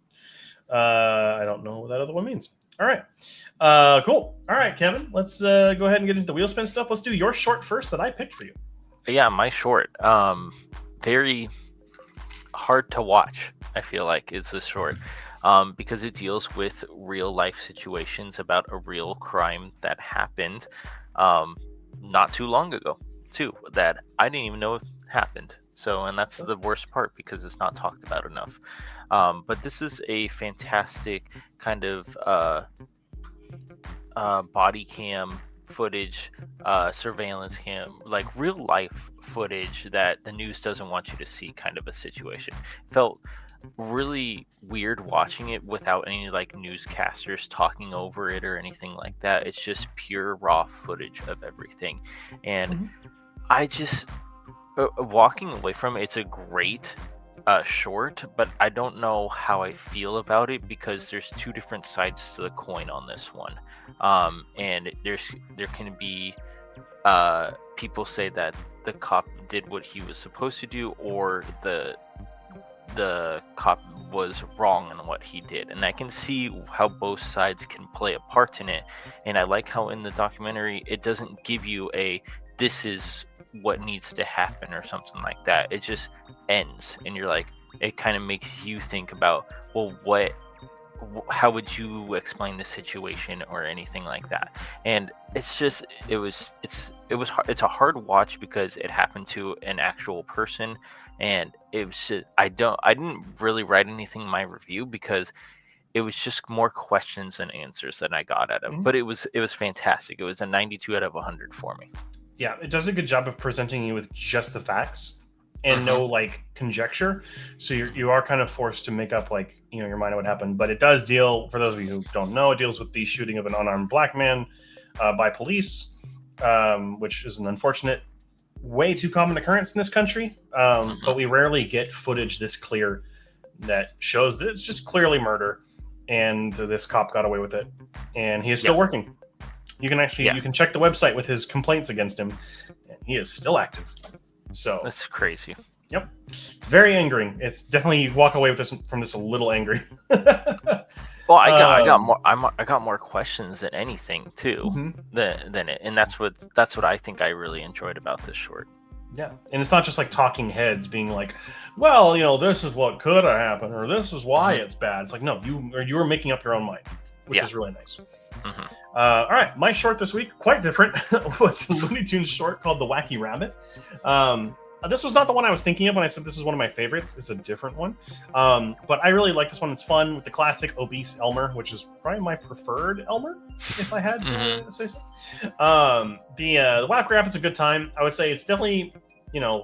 I don't know what that other one means. All right. Cool. All right, Kevin. Let's go ahead and get into the wheel spin stuff. Let's do your short first that I picked for you. Yeah, my short. Very hard to watch, I feel like, is this short. Because it deals with real life situations about a real crime that happened not too long ago, too, that I didn't even know happened. So, and that's the worst part because it's not talked about enough. But this is a fantastic kind of body cam footage, surveillance cam, like real life footage that the news doesn't want you to see kind of a situation. Felt really weird watching it without any like newscasters talking over it or anything like that. It's just pure raw footage of everything. And I just walking away from it, it's a great short, but I don't know how I feel about it because there's two different sides to the coin on this one. And there can be people say that the cop did what he was supposed to do, or the cop was wrong in what he did, and I can see how both sides can play a part in it. And I like how in the documentary it doesn't give you a this is what needs to happen or something like that. It just ends, and you're like, it kind of makes you think about, well, how would you explain the situation or anything like that. And it's just it's a hard watch because it happened to an actual person. And it was just, I didn't really write anything in my review because it was just more questions than answers that I got out of it. But it was fantastic. It was a 92 out of 100 for me. Yeah, it does a good job of presenting you with just the facts and no like conjecture. So you are kind of forced to make up like, you know, your mind of what happened. But it does deal, for those of you who don't know, it deals with the shooting of an unarmed black man by police, which is an unfortunate, way too common occurrence in this country. But we rarely get footage this clear that shows that it's just clearly murder, and this cop got away with it, and he is still working. You can actually you can check the website with his complaints against him, and he is still active. So that's crazy. Yep, it's very angering. It's definitely, you walk away with this a little angry. Well, I got more questions than anything too than it, and that's what I think I really enjoyed about this short. Yeah, and it's not just like talking heads being like, well, you know, this is what could have happened, or this is why it's bad. It's like, no, you were making up your own mind, which is really nice. All right, my short this week, quite different, was a Looney Tunes short called The Wacky Rabbit. This was not the one I was thinking of when I said this is one of my favorites. It's a different one. But I really like this one. It's fun with the classic obese Elmer, which is probably my preferred Elmer, if I had to say so. The Wacky Rabbit's a good time. I would say it's definitely, you know,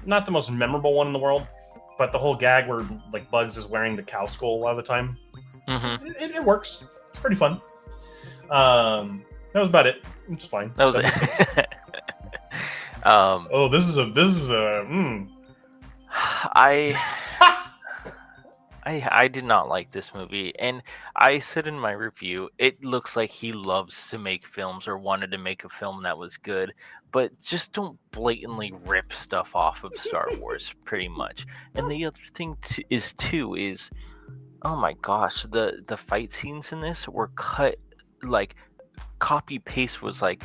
not the most memorable one in the world, but the whole gag where like Bugs is wearing the cow skull a lot of the time, it works. It's pretty fun. That was about it. It's fine. That was it. I did not like this movie, and I said in my review, it looks like he loves to make films or wanted to make a film that was good, but just don't blatantly rip stuff off of Star Wars, pretty much. And the other thing is, oh my gosh, the fight scenes in this were cut like copy paste, was like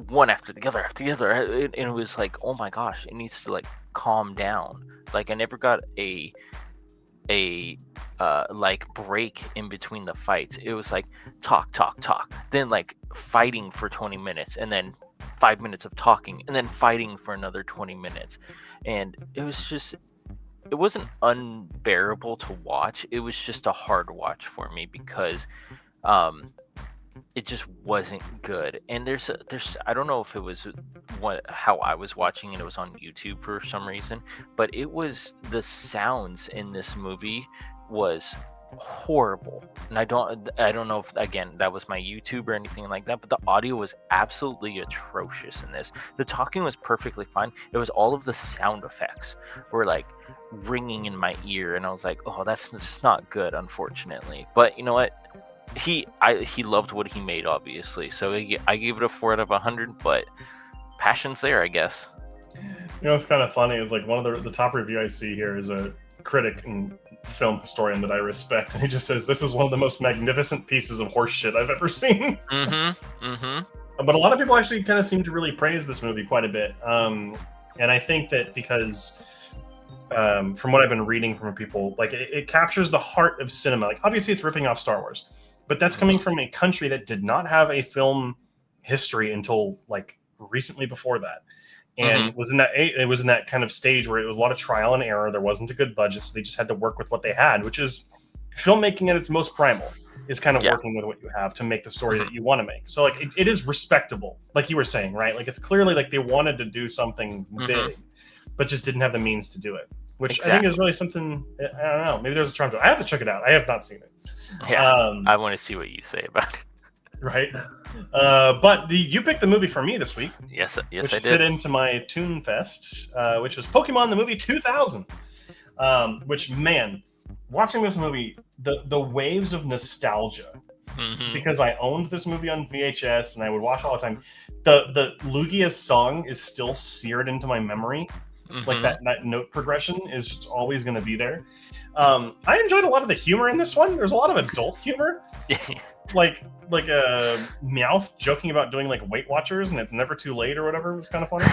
one after the other, and it was like, oh my gosh, it needs to like calm down. Like I never got a like break in between the fights. It was like talk, then like fighting for 20 minutes, and then 5 minutes of talking, and then fighting for another 20 minutes. And it was just, it wasn't unbearable to watch, it was just a hard watch for me because it just wasn't good. And there's I don't know if it was how I was watching it, it was on YouTube for some reason, but it was, the sounds in this movie was horrible. And I don't know if, again, that was my YouTube or anything like that, but the audio was absolutely atrocious in this. The talking was perfectly fine. It was all of the sound effects were like ringing in my ear, and I was like, oh, that's just not good, unfortunately. But you know what? He loved what he made, obviously. So I gave it a 4 out of 100, but passion's there, I guess. You know, what's kind of funny is like one of the top review I see here is a critic and film historian that I respect, and he just says this is one of the most magnificent pieces of horse shit I've ever seen. But a lot of people actually kind of seem to really praise this movie quite a bit, and I think that because from what I've been reading from people, like it captures the heart of cinema. Like obviously it's ripping off Star Wars, but that's coming from a country that did not have a film history until like recently before that. And was in that kind of stage where it was a lot of trial and error. There wasn't a good budget, so they just had to work with what they had, which is filmmaking at its most primal, is kind of working with what you have to make the story that you want to make. So like it is respectable, like you were saying, right? Like it's clearly like they wanted to do something big, but just didn't have the means to do it, which I think is really something. I don't know. Maybe there's a charm to it. I have to check it out. I have not seen it. Yeah, I want to see what you say about it. Right, but you picked the movie for me this week. Yes, which I did. Fit into my Toon Fest, which was Pokemon the movie 2000. Which, man, watching this movie, the waves of nostalgia, because I owned this movie on VHS and I would watch all the time. The Lugia's song is still seared into my memory. Like that note progression is just always going to be there. I enjoyed a lot of the humor in this one. There's a lot of adult humor. like a Meowth joking about doing like Weight Watchers and it's never too late or whatever was kind of funny.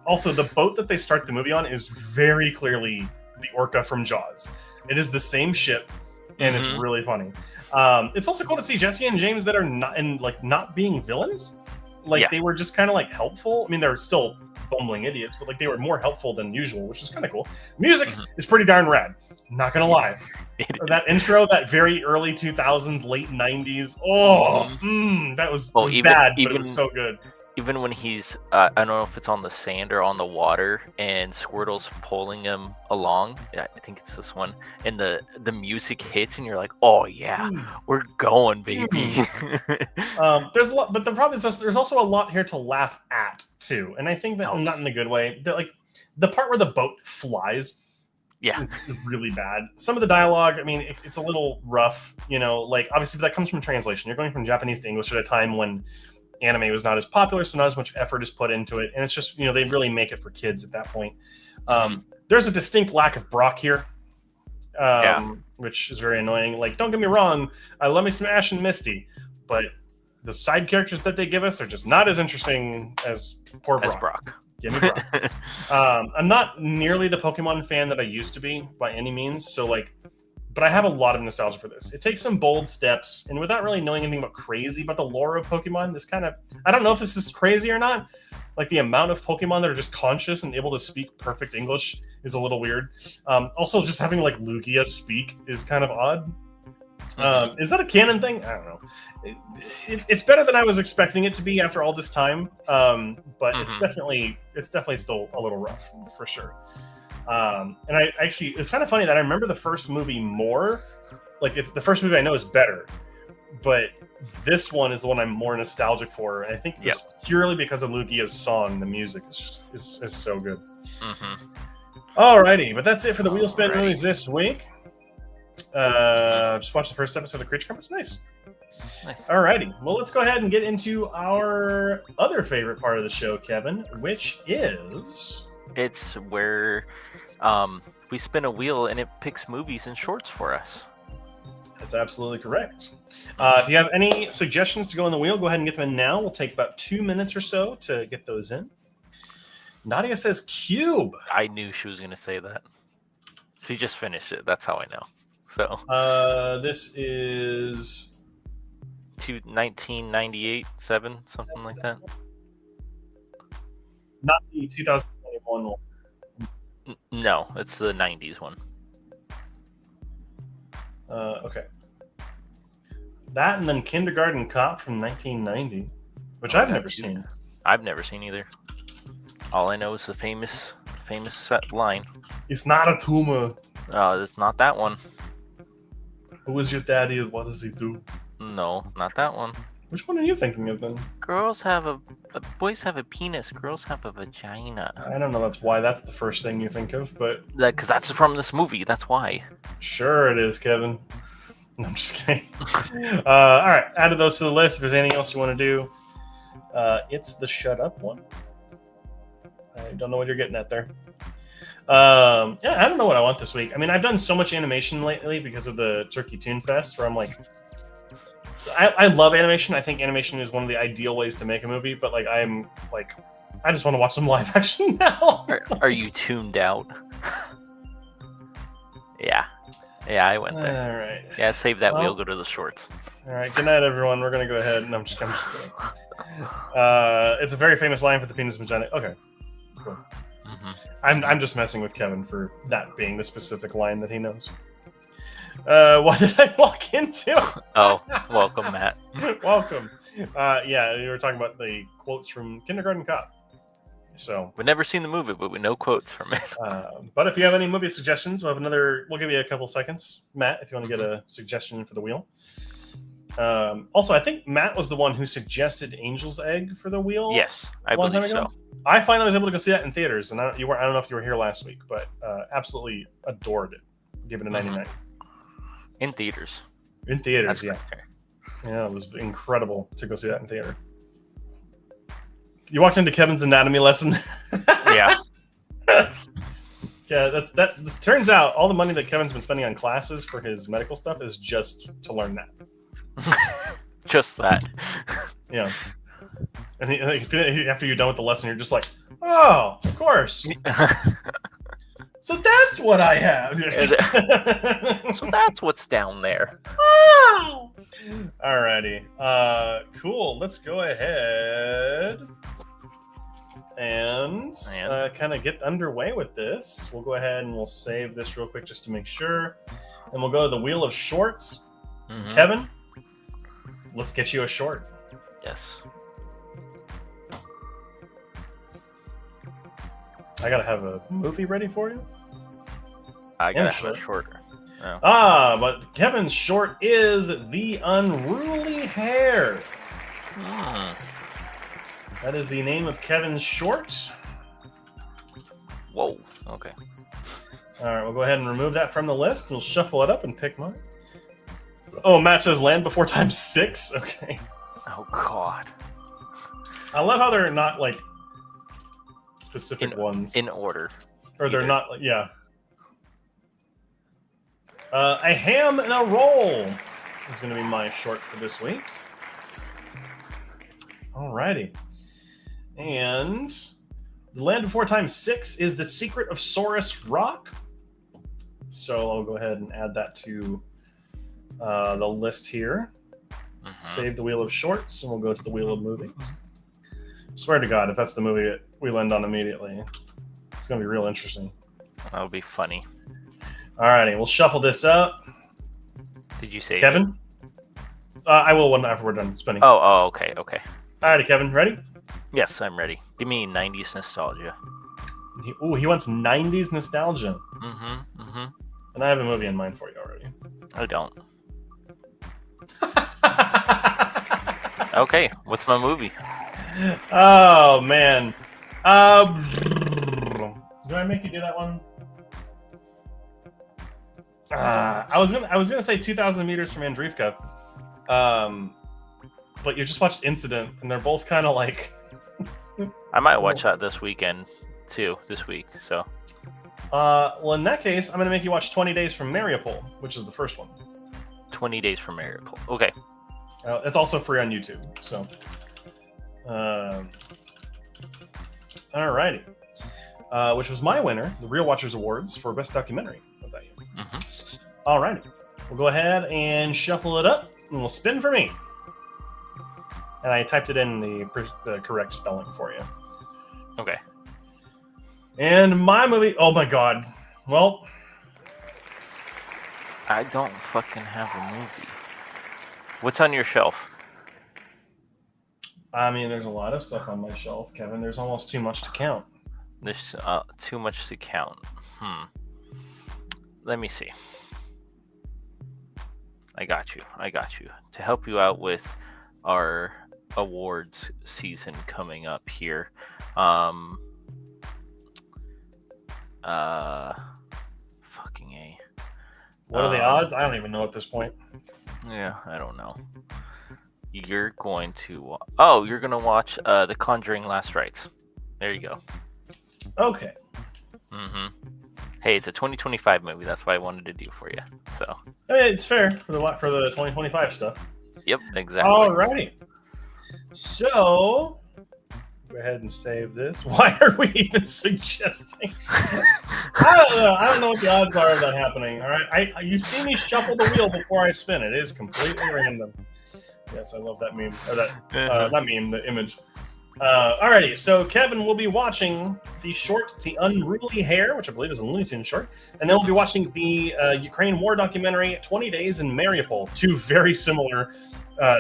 Also, the boat that they start the movie on is very clearly the orca from Jaws. It is the same ship, and it's really funny. It's also cool to see Jesse and James that are not being villains. Like they were just kind of like helpful. I mean, they're still bumbling idiots, but like they were more helpful than usual, which is kind of cool. Music is pretty darn rad. Not gonna lie. That intro, that very early 2000s, late 90s. That was bad, but it was so good. Even when he's, I don't know if it's on the sand or on the water, and Squirtle's pulling him along. I think it's this one. And the music hits, and you're like, "Oh yeah, we're going, baby." There's a lot, but the problem is there's also a lot here to laugh at too, and I think that not in a good way. That like the part where the boat flies. Is really bad. Some of the dialogue, I mean, it's a little rough, you know, like obviously that comes from translation. You're going from Japanese to English at a time when anime was not as popular, so not as much effort is put into it. And it's just, you know, they really make it for kids at that point. There's a distinct lack of Brock here, which is very annoying. Like, don't get me wrong, I love me some Ash and Misty, but the side characters that they give us are just not as interesting as poor Brock. Give me Brock. I'm not nearly the Pokemon fan that I used to be by any means. So like, but I have a lot of nostalgia for this. It takes some bold steps, and without really knowing anything about crazy about the lore of Pokemon, this kind of, I don't know if this is crazy or not. Like the amount of Pokemon that are just conscious and able to speak perfect English is a little weird. Also, just having like Lugia speak is kind of odd. Is that a canon thing? I don't know. It's better than I was expecting it to be after all this time, but it's definitely still a little rough for sure. And I actually, it's kind of funny that I remember the first movie more. Like it's the first movie I know is better, but this one is the one I'm more nostalgic for. And I think it's purely because of Lugia's song. The music is so good. Alrighty, but that's it for the Wheel Spin movies this week. Just watched the first episode of Creature Comforts. Nice. Alrighty. Well, let's go ahead and get into our other favorite part of the show, Kevin, which is... It's where we spin a wheel and it picks movies and shorts for us. That's absolutely correct. If you have any suggestions to go on the wheel, go ahead and get them in now. We'll take about 2 minutes or so to get those in. Nadia says Cube. I knew she was going to say that. She just finished it. That's how I know. So this is 1998, 7, something like that. Not the 2021 one. No, it's the 90s one. Okay. That and then Kindergarten Cop from 1990, which I've never seen. I've never seen either. All I know is the famous set line. It's not a tumor. It's not that one. Who is your daddy and what does he do? No, not that one. Which one are you thinking of then? Boys have a penis. Girls have a vagina. I don't know. That's why that's the first thing you think of, but Because that's from this movie. That's why. sure it is, Kevin. No, I'm just kidding. All right, added those to the list. If there's anything else you want to do, it's the shut up one. I don't know what you're getting at there. Yeah, I don't know what I want this week. I mean, I've done so much animation lately because of the Turkey Toon Fest, where I'm like, I love animation. I think animation is one of the ideal ways to make a movie, but like, I'm like, I just want to watch some live action now. Are you tuned out? Yeah, I went there. All right. Yeah, save that. Well, We'll go to the shorts. All right. Good night, everyone. We're gonna go ahead. No, I'm just kidding. It's a very famous line for the penis vagina. Okay. Cool. I'm just messing with Kevin for that being the specific line that he knows. What did I walk into? Oh, welcome, Matt. Welcome. Yeah, you were talking about the quotes from Kindergarten Cop. So We've never seen the movie, but we know quotes from it. But if you have any movie suggestions, we'll give you a couple seconds, Matt, if you want to get a suggestion for the wheel. Also, I think Matt was the one who suggested Angel's Egg for the wheel. Yes, I believe so. I finally was able to go see that in theaters, and I don't know if you were here last week, but absolutely adored it. Give it a 99. In theaters. In theaters, That's yeah. correct. Yeah, it was incredible to go see that in theater. You walked into Kevin's anatomy lesson. Yeah. Yeah, this turns out all the money that Kevin's been spending on classes for his medical stuff is just to learn that. Just that. Yeah. And after you're done with the lesson, you're just like, oh, of course. So that's what I have. So that's what's down there. Oh! Alrighty. Cool. Let's go ahead and kind of get underway with this. We'll go ahead and we'll save this real quick just to make sure. And we'll go to the Wheel of Shorts. Kevin, let's get you a short. Yes. I gotta have a movie ready for you. I gotta have a short. Oh. But Kevin's short is The Unruly Hair. That is the name of Kevin's short. Whoa. Okay. All right, we'll go ahead and remove that from the list. We'll shuffle it up and pick mine. Oh, Matt says Land Before Time 6. Okay. Oh God. I love how they're not like specific ones in order, or they're not. Yeah. A Ham and a Roll is going to be my short for this week. Alrighty. And The Land Before Time 6 is The Secret of Saurus Rock. So I'll go ahead and add that to the list here. Save the Wheel of Shorts, and we'll go to the Wheel of Movies. Swear to God, if that's the movie we'll end on immediately, it's going to be real interesting. That would be funny. Alrighty, we'll shuffle this up. Did you say Kevin? I will when after we're done spinning. Oh, okay. Alrighty, Kevin, ready? Yes, I'm ready. Give me 90s nostalgia. He wants 90s nostalgia. And I have a movie in mind for you already. I don't. Okay, what's my movie? Oh man. Do I make you do that one? I was gonna say 2,000 Meters from Andreevka, but you just watched Incident, and they're both kind of like. I might watch that this weekend too. This week, so. Well, in that case, I'm gonna make you watch 20 Days from Mariupol, which is the first one. 20 Days from Mariupol. Okay. It's also free on YouTube. So. Alrighty. Which was my winner, the Real Watchers Awards for Best Documentary. Alrighty. We'll go ahead and shuffle it up, and we'll spin for me. And I typed it in the correct spelling for you. Okay. And my movie... Oh my god. Well... I don't fucking have a movie. What's on your shelf? I mean, there's a lot of stuff on my shelf, Kevin. There's almost too much to count. There's too much to count. Let me see. I got you. To help you out with our awards season coming up here. Fucking A. What are the odds? I don't even know at this point. Yeah, I don't know. You're going to... Oh, you're going to watch The Conjuring Last Rites. There you go. Okay. Mm-hmm. Hey, it's a 2025 movie. That's what I wanted to do for you. So. Hey, it's fair for the 2025 stuff. Yep, exactly. Alrighty. So, go ahead and save this. Why are we even suggesting? I don't know what the odds are of that happening. All right, you see me shuffle the wheel before I spin. It is completely random. Yes, I love that meme. Or that not meme, the image. Alrighty, so Kevin will be watching the short, The Unruly Hair, which I believe is a Looney Tunes short, and then we'll be watching the Ukraine war documentary, 20 Days in Mariupol, two very similar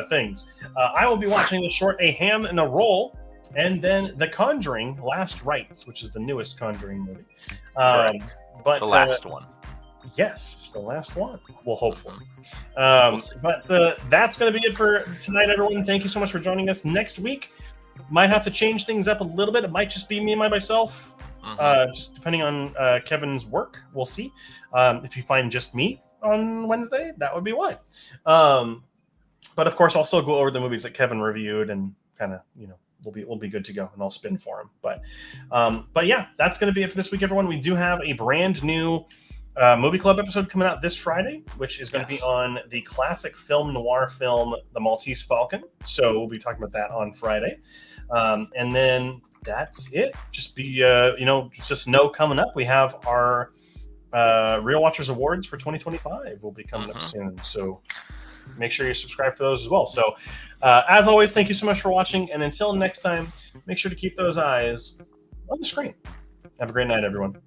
things. I will be watching the short, A Ham and a Roll, and then The Conjuring, Last Rites, which is the newest Conjuring movie. But the last one. Yes, it's the last one. Well, hopefully. But that's going to be it for tonight, everyone. Thank you so much for joining us. Next week, might have to change things up a little bit. It might just be me and myself, just depending on Kevin's work. We'll see. If you find just me on Wednesday, that would be why. But of course, I'll still go over the movies that Kevin reviewed and kind of, we'll be good to go, and I'll spin for him. But yeah, that's going to be it for this week, everyone. We do have a brand new movie club episode coming out this Friday, which is going to be on the classic film noir film, The Maltese Falcon. So we'll be talking about that on Friday. And then that's it. Just be, just know coming up, we have our Real Watchers Awards for 2025 will be coming up soon. So make sure you subscribe to those as well. So as always, thank you so much for watching. And until next time, make sure to keep those eyes on the screen. Have a great night, everyone.